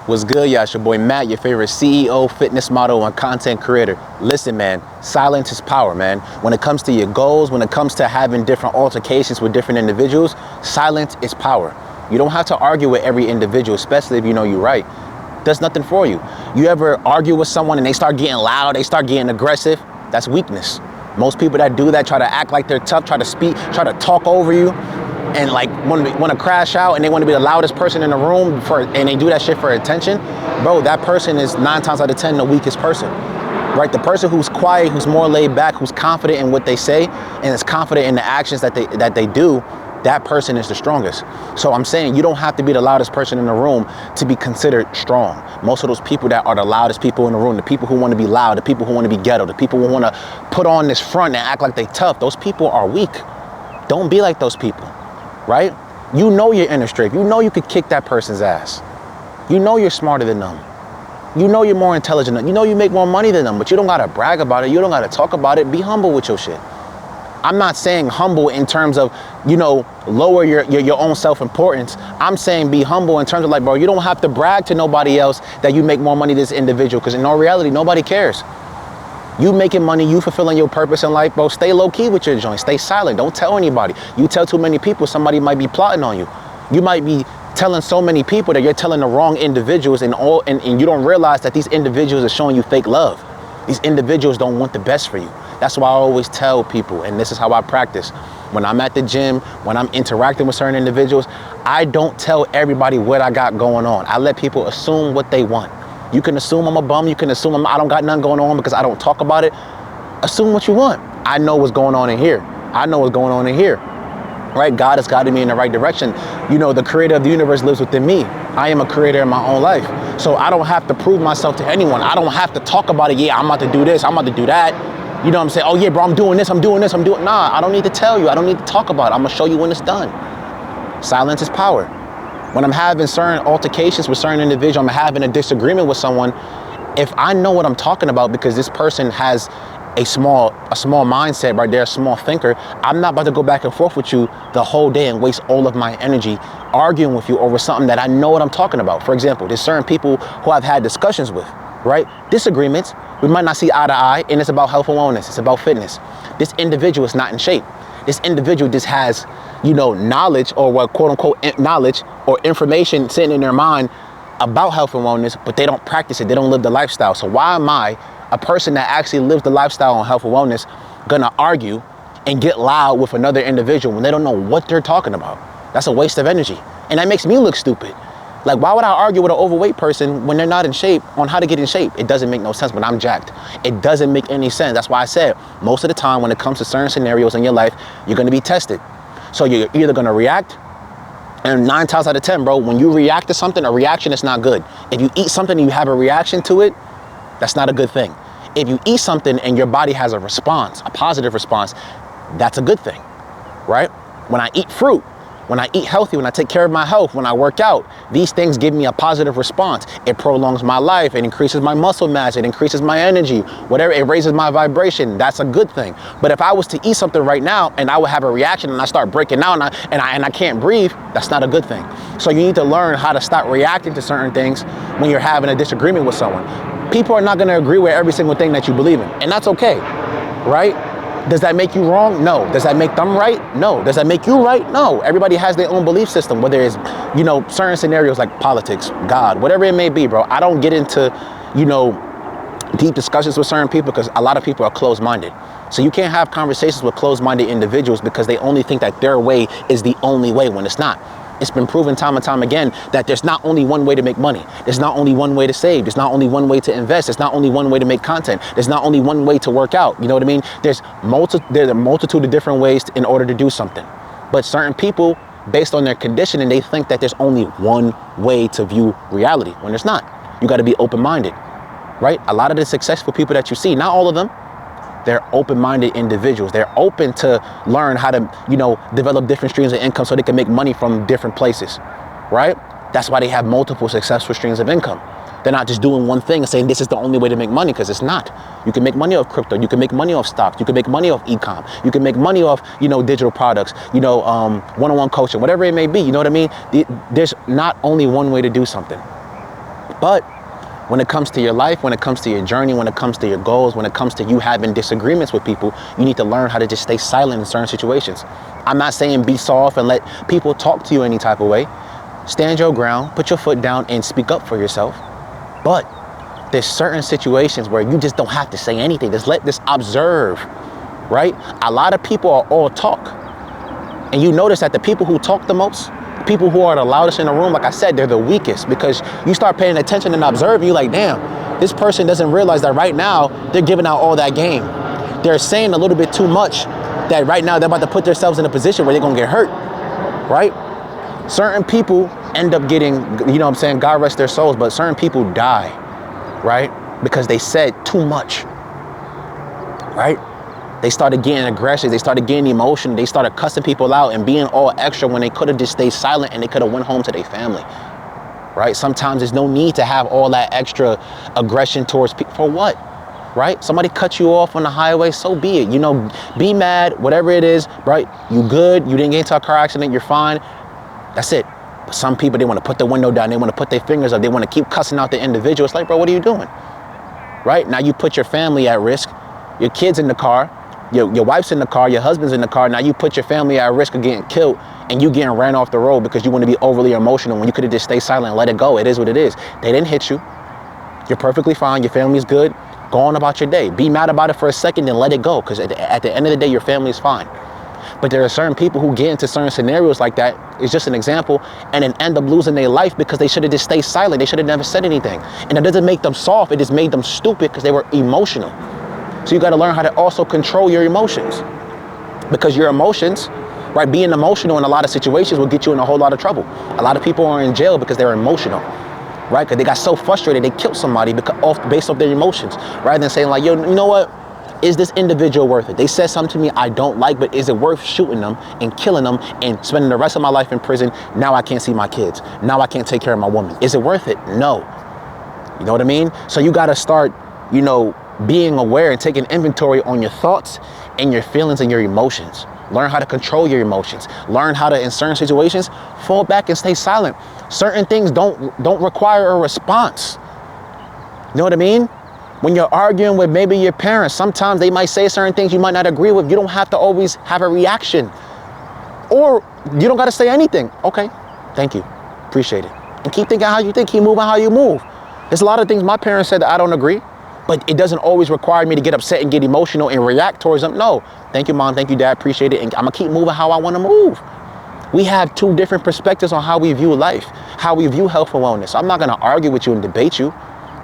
What's good, y'all? It's your boy Matt, your favorite CEO, fitness model, and content creator. Listen, man, silence is power, man. When it comes to your goals, when it comes to having different altercations with different individuals, silence is power. You don't have to argue with every individual, especially if you know you're right. Does nothing for you. You ever argue with someone and they start getting loud, they start getting aggressive? That's weakness. Most people that do that try to act like they're tough, try to speak, try to talk over you, and like want to crash out, and they want to be the loudest person in the room and they do that shit for attention. Bro, that person is 9 times out of 10 the weakest person, right? The person who's quiet, who's more laid back, who's confident in what they say and is confident in the actions that they do, that person is the strongest. So I'm saying you don't have to be the loudest person in the room to be considered strong. Most of those people that are the loudest people in the room, the people who want to be loud, the people who want to be ghetto, the people who want to put on this front and act like they tough, those people are weak. Don't be like those people, right? You know your inner strength. You know you could kick that person's ass. You know you're smarter than them. You know you're more intelligent than them. You know you make more money than them, but you don't got to brag about it. You don't got to talk about it. Be humble with your shit. I'm not saying humble in terms of, lower your own self-importance. I'm saying be humble in terms of like, bro, you don't have to brag to nobody else that you make more money than this individual, because in all reality, nobody cares. You making money, you fulfilling your purpose in life, bro. Stay low key with your joint. Stay silent. Don't tell anybody. You tell too many people, somebody might be plotting on you. You might be telling so many people that you're telling the wrong individuals, and you don't realize that these individuals are showing you fake love. These individuals don't want the best for you. That's why I always tell people, and this is how I practice. When I'm at the gym, when I'm interacting with certain individuals, I don't tell everybody what I got going on. I let people assume what they want. You can assume I'm a bum. You can assume I don't got nothing going on because I don't talk about it. Assume what you want. I know what's going on in here. I know what's going on in here, right? God has guided me in the right direction. The creator of the universe lives within me. I am a creator in my own life. So I don't have to prove myself to anyone. I don't have to talk about it. Yeah, I'm about to do this. I'm about to do that. You know what I'm saying? Oh yeah, bro, I'm doing this. Nah, I don't need to tell you. I don't need to talk about it. I'm gonna show you when it's done. Silence is power. When I'm having certain altercations with certain individuals, I'm having a disagreement with someone, if I know what I'm talking about because this person has a small mindset, right? They're a small thinker, I'm not about to go back and forth with you the whole day and waste all of my energy arguing with you over something that I know what I'm talking about. For example, there's certain people who I've had discussions with, right? Disagreements, we might not see eye to eye, and it's about health and wellness, it's about fitness. This individual is not in shape. This individual just has, knowledge, or what, quote unquote, knowledge or information sitting in their mind about health and wellness, but they don't practice it. They don't live the lifestyle. So why am I, a person that actually lives the lifestyle on health and wellness, gonna argue and get loud with another individual when they don't know what they're talking about? That's a waste of energy. And that makes me look stupid. Like, why would I argue with an overweight person when they're not in shape on how to get in shape? It doesn't make no sense, but I'm jacked. It doesn't make any sense. That's why I said, most of the time when it comes to certain scenarios in your life, you're gonna be tested. So you're either gonna react, and 9 times out of 10, bro, when you react to something, a reaction is not good. If you eat something and you have a reaction to it, that's not a good thing. If you eat something and your body has a response, a positive response, that's a good thing, right? When I eat fruit, when I eat healthy, when I take care of my health, when I work out, these things give me a positive response. It prolongs my life, it increases my muscle mass, it increases my energy, whatever, it raises my vibration. That's a good thing. But if I was to eat something right now and I would have a reaction and I start breaking out and I can't breathe, that's not a good thing. So you need to learn how to stop reacting to certain things when you're having a disagreement with someone. People are not gonna agree with every single thing that you believe in, and that's okay, right? Does that make you wrong? No. Does that make them right? No. Does that make you right? No. Everybody has their own belief system, whether it's, certain scenarios like politics, God, whatever it may be, bro. I don't get into, deep discussions with certain people because a lot of people are closed-minded. So you can't have conversations with closed-minded individuals because they only think that their way is the only way when it's not. It's been proven time and time again that there's not only one way to make money. There's not only one way to save. There's not only one way to invest. There's not only one way to make content. There's not only one way to work out. You know what I mean? There's a multitude of different ways in order to do something. But certain people, based on their conditioning, they think that there's only one way to view reality when there's not. You got to be open-minded, right? A lot of the successful people that you see, not all of them, they're open-minded individuals. They're open to learn how to, develop different streams of income so they can make money from different places, right? That's why they have multiple successful streams of income. They're not just doing one thing and saying this is the only way to make money, because it's not. You can make money off crypto. You can make money off stocks. You can make money off e-com. You can make money off, digital products, one-on-one coaching, whatever it may be. You know what I mean? There's not only one way to do something. But when it comes to your life, when it comes to your journey, when it comes to your goals, when it comes to you having disagreements with people, you need to learn how to just stay silent in certain situations. I'm not saying be soft and let people talk to you any type of way. Stand your ground, put your foot down and speak up for yourself. But there's certain situations where you just don't have to say anything. Just let this observe, right? A lot of people are all talk. And you notice that the people who talk the most, people who are the loudest in the room, like I said, they're the weakest, because you start paying attention and observing, you're like, damn, this person doesn't realize that right now they're giving out all that game. They're saying a little bit too much that right now they're about to put themselves in a position where they're gonna get hurt, right? Certain people end up getting, you know what I'm saying, God rest their souls, but certain people die, right? Because they said too much, right? They started getting aggressive, they started getting emotional, they started cussing people out and being all extra when they could have just stayed silent and they could have went home to their family, right? Sometimes there's no need to have all that extra aggression towards people. For what, right? Somebody cut you off on the highway, so be it. You know, be mad, whatever it is, right? You good, you didn't get into a car accident, you're fine. That's it. But some people, they want to put the window down, they want to put their fingers up, they want to keep cussing out the individual. It's like, bro, what are you doing? Right? Now you put your family at risk, your kids in the car, your wife's in the car, your husband's in the car. Now you put your family at risk of getting killed and you getting ran off the road because you want to be overly emotional when you could have just stayed silent and let it go. It is what it is. They didn't hit you. You're perfectly fine. Your family's good. Go on about your day. Be mad about it for a second, then let it go, because at the end of the day, your family's fine. But there are certain people who get into certain scenarios like that. It's just an example, and then end up losing their life because they should have just stayed silent. They should have never said anything. And it doesn't make them soft. It just made them stupid because they were emotional. So you got to learn how to also control your emotions, because your emotions, right, being emotional in a lot of situations will get you in a whole lot of trouble. A lot of people are in jail because they're emotional, right? Because they got so frustrated they killed somebody based off their emotions, rather than saying like, yo, you know what? Is this individual worth it? They said something to me I don't like, but is it worth shooting them and killing them and spending the rest of my life in prison? Now I can't see my kids. Now I can't take care of my woman. Is it worth it? No. You know what I mean? So you got to start, you know, being aware and taking inventory on your thoughts and your feelings and your emotions. Learn how to control your emotions. Learn how to, in certain situations, fall back and stay silent. Certain things don't require a response. You know what I mean? When you're arguing with maybe your parents, sometimes they might say certain things you might not agree with. You don't have to always have a reaction, or you don't got to say anything. Okay, thank you, appreciate it. And keep thinking how you think, keep moving how you move. There's a lot of things my parents said that I don't agree, but it doesn't always require me to get upset and get emotional and react towards them. No, thank you, mom, thank you, dad, appreciate it. And I'm gonna keep moving how I wanna move. We have two different perspectives on how we view life, how we view health and wellness. I'm not gonna argue with you and debate you,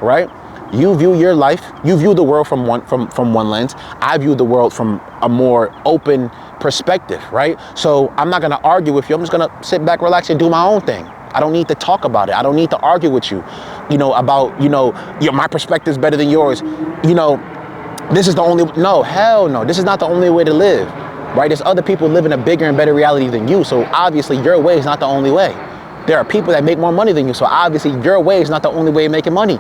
right? You view your life, you view the world from one lens. I view the world from a more open perspective, right? So I'm not gonna argue with you. I'm just gonna sit back, relax, and do my own thing. I don't need to talk about it. I don't need to argue with you, you know, about, you know, my perspective is better than yours. You know, this is the only, no, hell no. This is not the only way to live, right? There's other people living a bigger and better reality than you. So obviously your way is not the only way. There are people that make more money than you. So obviously your way is not the only way of making money.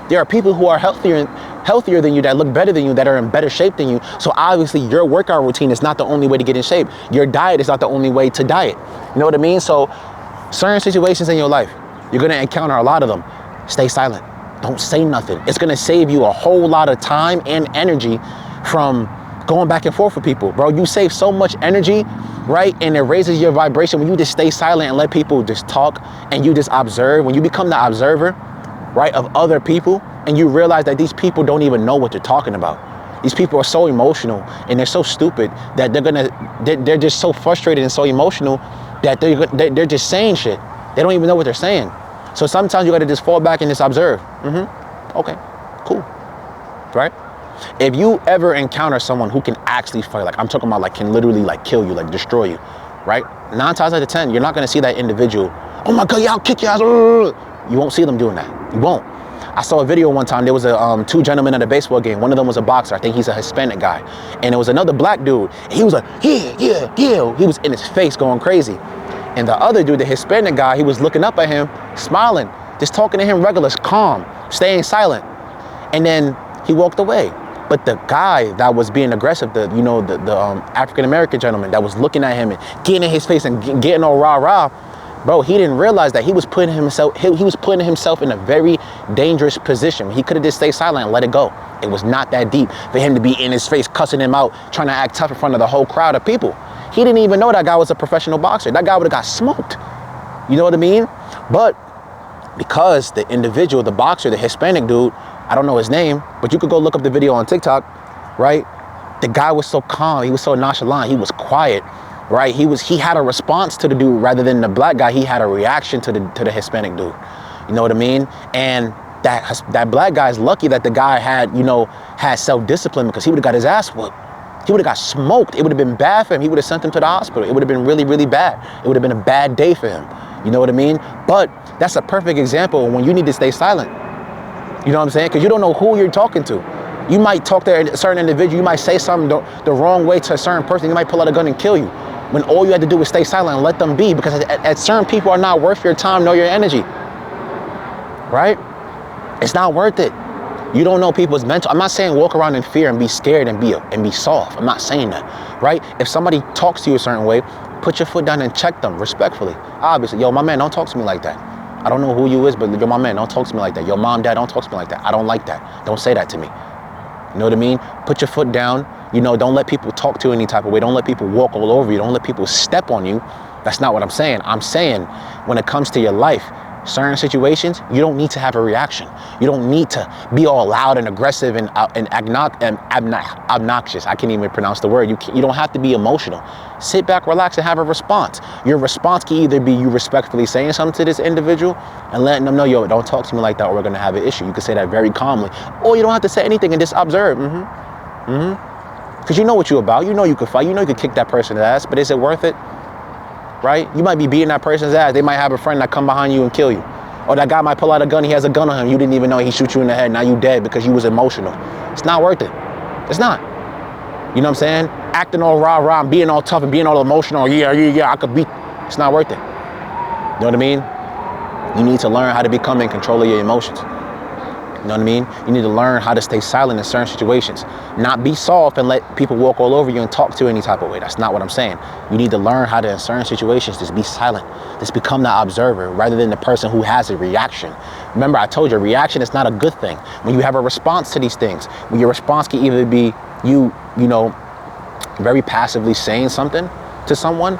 There are people who are healthier than you, that look better than you, that are in better shape than you. So obviously your workout routine is not the only way to get in shape. Your diet is not the only way to diet. You know what I mean? So certain situations in your life, you're gonna encounter a lot of them. Stay silent, don't say nothing. It's gonna save you a whole lot of time and energy from going back and forth with people. Bro, you save so much energy, right? And it raises your vibration when you just stay silent and let people just talk and you just observe. When you become the observer, right, of other people, and you realize that these people don't even know what they're talking about. These people are so emotional and they're so stupid that they're just so frustrated and so emotional that they're just saying shit. They don't even know what they're saying. So sometimes you gotta just fall back and just observe. Okay, cool, right? If you ever encounter someone who can actually fight, like I'm talking about, like can literally like kill you, like destroy you, right? 9 times out of 10, you're not gonna see that individual, oh my God, yeah, I'll kick your ass. You won't see them doing that. You won't. I saw a video one time. There was two gentlemen at a baseball game. One of them was a boxer. I think he's a Hispanic guy. And there was another black dude. He was like, yeah. He was in his face going crazy. And the other dude, the Hispanic guy, he was looking up at him, smiling, just talking to him regular, calm, staying silent. And then he walked away. But the guy that was being aggressive, the African-American gentleman that was looking at him and getting in his face and getting all rah-rah, Bro, he didn't realize that he was putting himself in a very dangerous position. He could have just stayed silent and let it go. It was not that deep for him to be in his face, cussing him out, trying to act tough in front of the whole crowd of people. He didn't even know that guy was a professional boxer. That guy would have got smoked. You know what I mean? But because the individual, the boxer, the Hispanic dude, I don't know his name, but you could go look up the video on TikTok, right? The guy was so calm. He was so nonchalant. He was quiet. Right, he had a response to the dude rather than the black guy. He had a reaction to the Hispanic dude. You know what I mean? And that black guy is lucky that the guy had self-discipline, because he would have got his ass whooped. He would have got smoked. It would have been bad for him. He would have sent him to the hospital. It would have been really, really bad. It would have been a bad day for him. You know what I mean? But that's a perfect example of when you need to stay silent. You know what I'm saying? Because you don't know who you're talking to. You might talk to a certain individual. You might say something the wrong way to a certain person. You might pull out a gun and kill you, when all you had to do was stay silent and let them be, because at certain people are not worth your time nor your energy, right? It's not worth it. You don't know people's mental. I'm not saying walk around in fear and be scared and be soft. I'm not saying that, right? If somebody talks to you a certain way, put your foot down and check them respectfully. Obviously, yo, my man, don't talk to me like that. I don't know who you is, but you're my man, don't talk to me like that. Yo, mom, dad, don't talk to me like that. I don't like that. Don't say that to me. You know what I mean? Put your foot down. You know, don't let people talk to you any type of way. Don't let people walk all over you. Don't let people step on you. That's not what I'm saying. I'm saying when it comes to your life, certain situations, you don't need to have a reaction. You don't need to be all loud and aggressive and obnoxious. I can't even pronounce the word. You don't have to be emotional. Sit back, relax, and have a response. Your response can either be you respectfully saying something to this individual and letting them know, yo, don't talk to me like that or we're going to have an issue. You can say that very calmly. Or you don't have to say anything and just observe. Because you know what you're about. You know you could fight. You know you could kick that person's ass, but is it worth it? Right? You might be beating that person's ass. They might have a friend that come behind you and kill you. Or that guy might pull out a gun. He has a gun on him. You didn't even know he shoot you in the head. Now you dead because you was emotional. It's not worth it. It's not. You know what I'm saying? Acting all rah-rah and being all tough and being all emotional. Yeah, I could beat. It's not worth it. You know what I mean? You need to learn how to become in control of your emotions. You know what I mean? You need to learn how to stay silent in certain situations. Not be soft and let people walk all over you and talk to you any type of way. That's not what I'm saying. You need to learn how to, in certain situations, just be silent. Just become the observer rather than the person who has a reaction. Remember, I told you, reaction is not a good thing. When you have a response to these things, when your response can either be you know, very passively saying something to someone,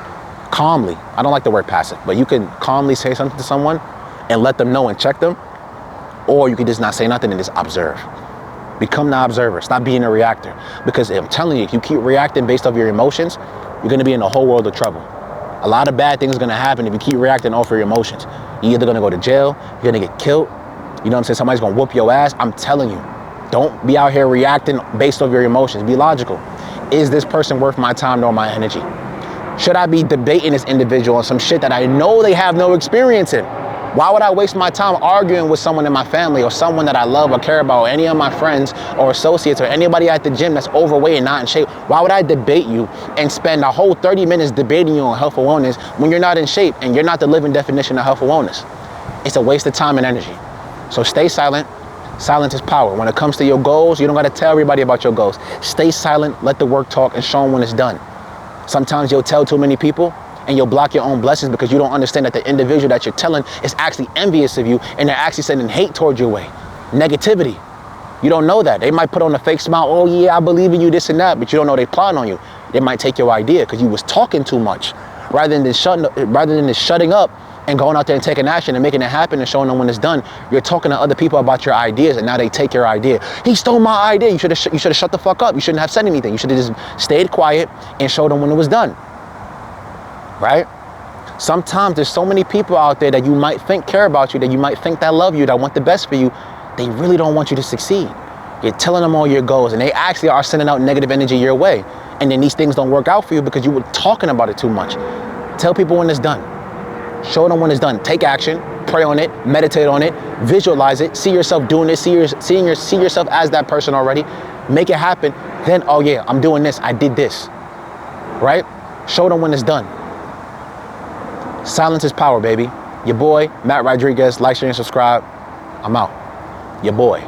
calmly. I don't like the word passive, but you can calmly say something to someone and let them know and check them. Or you can just not say nothing and just observe. Become the observer. Stop being a reactor. Because I'm telling you, if you keep reacting based off your emotions, you're going to be in a whole world of trouble. A lot of bad things are going to happen if you keep reacting off your emotions. You're either going to go to jail, you're going to get killed. You know what I'm saying? Somebody's going to whoop your ass. I'm telling you, don't be out here reacting based off your emotions. Be logical. Is this person worth my time nor my energy? Should I be debating this individual on some shit that I know they have no experience in? Why would I waste my time arguing with someone in my family or someone that I love or care about, or any of my friends or associates or anybody at the gym that's overweight and not in shape? Why would I debate you and spend a whole 30 minutes debating you on health and wellness when you're not in shape and you're not the living definition of health and wellness? It's a waste of time and energy. So stay silent. Silence is power. When it comes to your goals, you don't got to tell everybody about your goals. Stay silent, let the work talk, and show them when it's done. Sometimes you'll tell too many people and you'll block your own blessings because you don't understand that the individual that you're telling is actually envious of you and they're actually sending hate towards your way. Negativity. You don't know that. They might put on a fake smile. Oh yeah, I believe in you, this and that, but you don't know they plotting on you. They might take your idea because you was talking too much rather than just shutting up and going out there and taking action and making it happen and showing them when it's done. You're talking to other people about your ideas and now they take your idea. He stole my idea. You should have shut the fuck up. You shouldn't have said anything. You should have just stayed quiet and showed them when it was done. Right? Sometimes there's so many people out there that you might think care about you, that you might think that love you, that want the best for you. They really don't want you to succeed. You're telling them all your goals and they actually are sending out negative energy your way. And then these things don't work out for you because you were talking about it too much. Tell people when it's done. Show them when it's done. Take action, pray on it, meditate on it, visualize it, see yourself doing it, see yourself as that person already, make it happen. Then, oh yeah, I'm doing this, I did this, right? Show them when it's done. Silence is power, baby. Your boy, Matt Rodriguez. Like, share, and subscribe. I'm out. Your boy.